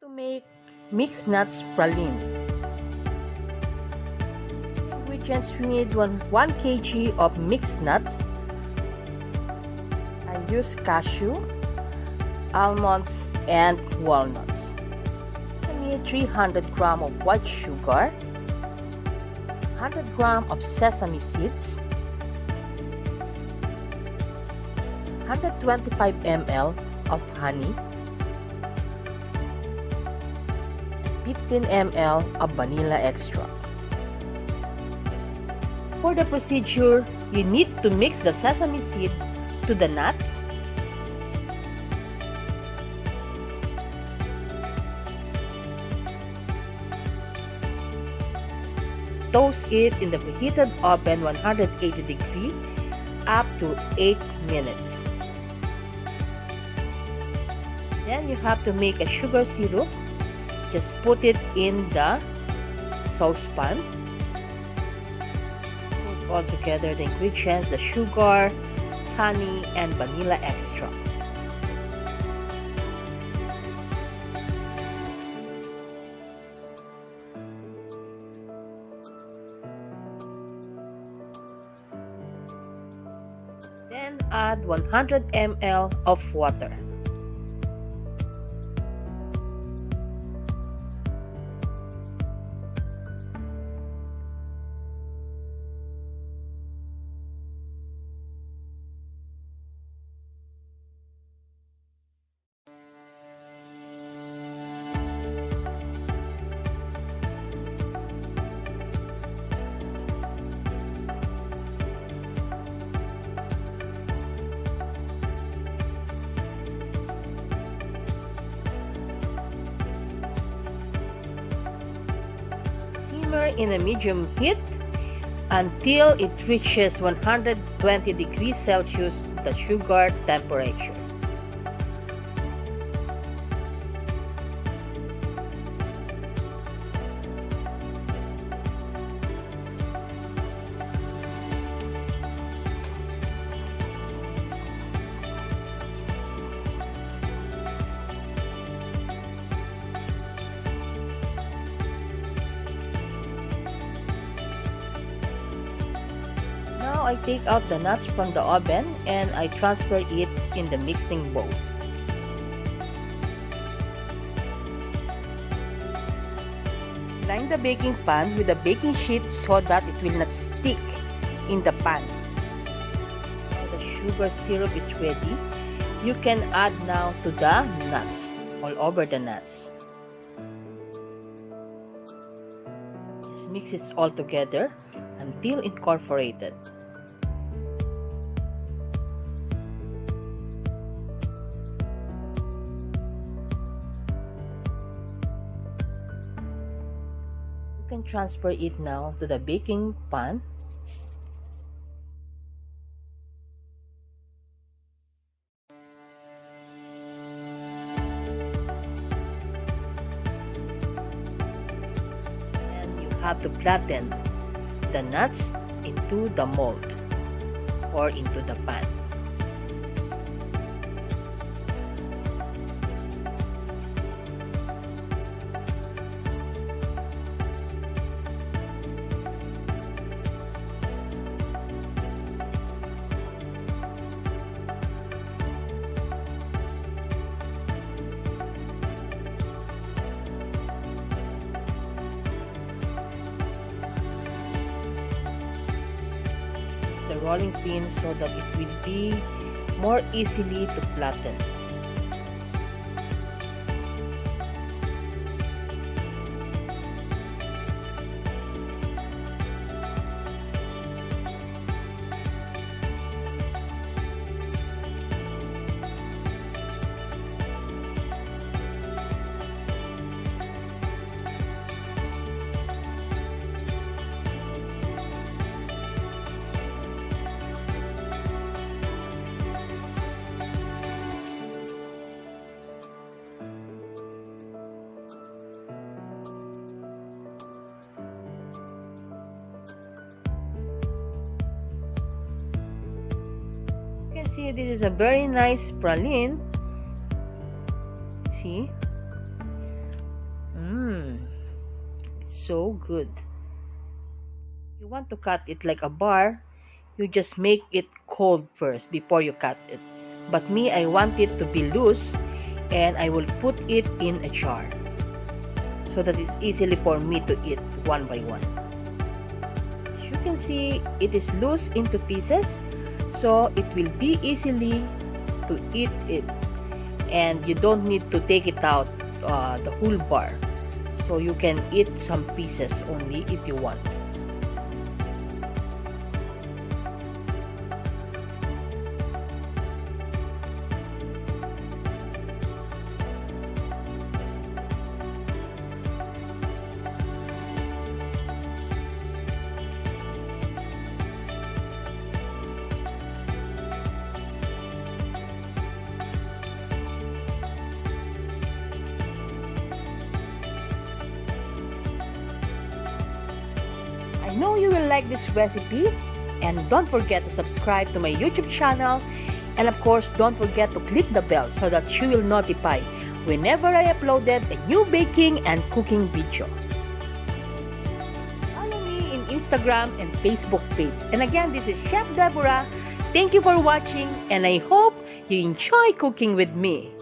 To make mixed nuts praline. Ingredients: we need 1 kg of mixed nuts. I use cashew, almonds, and walnuts. I need 300 grams of white sugar, 100 grams of sesame seeds, 125 ml of honey, 15 ml of vanilla extract. For the procedure, you need to mix the sesame seed to the nuts. Toast it in the preheated oven 180 degrees up to 8 minutes. Then you have to make a sugar syrup. Just put it in the saucepan. Put all together the ingredients: the sugar, honey, and vanilla extract. Then add 100 ml of water. Simmer in a medium heat until it reaches 120 degrees Celsius, the sugar temperature. Now I take out the nuts from the oven and I transfer it in the mixing bowl. Line the baking pan with a baking sheet so that it will not stick in the pan. Now the sugar syrup is ready. You can add now to the nuts, all over the nuts. Just mix it all together until incorporated. You can transfer it now to the baking pan. And you have to flatten the nuts into the mold or into the pan. The rolling pin so that it will be more easily to flatten. See, this is a very nice praline. See, Mmm, it's so good. You want to cut it like a bar, you just make it cold first before you cut it. But me, I want it to be loose, and I will put it in a jar so that it's easily for me to eat one by one. As you can see, it is loose into pieces, so it will be easily to eat it, and you don't need to take it out the whole bar, so you can eat some pieces only if you want. I know you will like this recipe, and don't forget to subscribe to my YouTube channel, and of course don't forget to click the bell so that you will notify whenever I uploaded a new baking and cooking video. Follow me in Instagram and Facebook page. And again, this is Chef Deborah. Thank you for watching, and I hope you enjoy cooking with me.